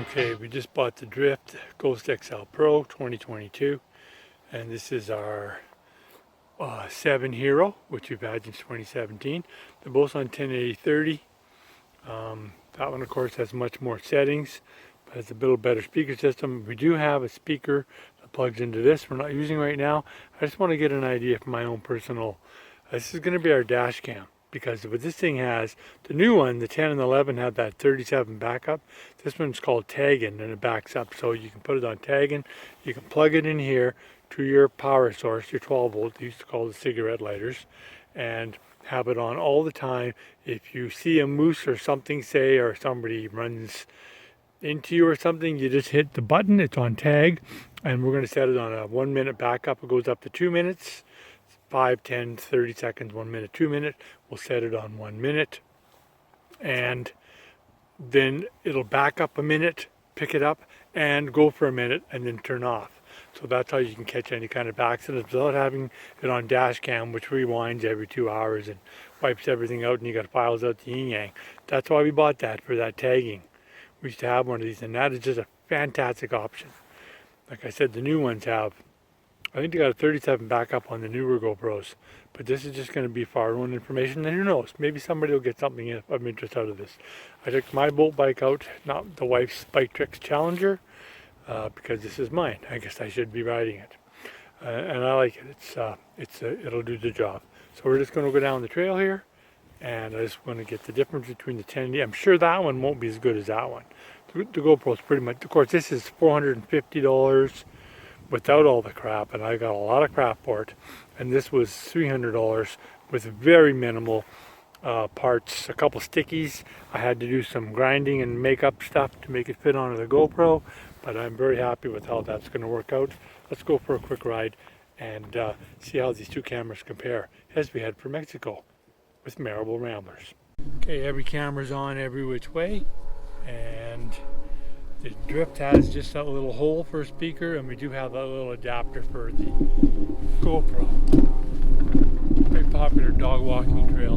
Okay, we just bought the Drift Ghost XL Pro 2022, and this is our 7 Hero, which we've had since 2017. They're both on 1080/30. That one, of course, has much more settings, but has a little better speaker system. We do have a speaker that plugs into this. We're not using right now. I just want to get an idea for my own personal. This is going to be our dash cam. Because what this thing has, the new one, the 10 and 11 have that 37 backup. This one's called tagging, and it backs up, so you can put it on tagging. You can plug it in here to your power source, your 12 volt, they used to call the cigarette lighters, and have it on all the time. If you see a moose or something, say, or somebody runs into you or something, you just hit the button, it's on tag, and we're going to set it on a 1 minute backup. It goes up to 2 minutes. 5, 10, 30 seconds, 1 minute, 2 minutes. We'll set it on 1 minute, and then it'll back up a minute, pick it up, and go for a minute, and then turn off. So that's how you can catch any kind of accidents without having it on dash cam, which rewinds every 2 hours and wipes everything out, and you got files out the yin yang. That's why we bought that, for that tagging. We used to have one of these, and that is just a fantastic option. Like I said, the new ones have, I think they got a 37 backup on the newer GoPros, but this is just going to be for our own information, and who knows, maybe somebody will get something of interest out of this. I took my boat bike out, not the wife's Bike Tricks Challenger, because this is mine. I guess I should be riding it, and I like it. It'll do the job. So we're just going to go down the trail here, and I just want to get the difference between the 10. I'm sure that one won't be as good as that one. The GoPro is pretty much, of course, this is $450. Without all the crap, and I got a lot of crap for it, and this was $300 with very minimal parts, a couple stickies. I had to do some grinding and makeup stuff to make it fit onto the GoPro, but I'm very happy with how that's going to work out. Let's go for a quick ride and see how these two cameras compare as we head for Mexico with Marable Ramblers. Okay, every camera's on every which way, and the Drift has just that little hole for a speaker, and we do have that little adapter for the GoPro. Very popular dog walking trail.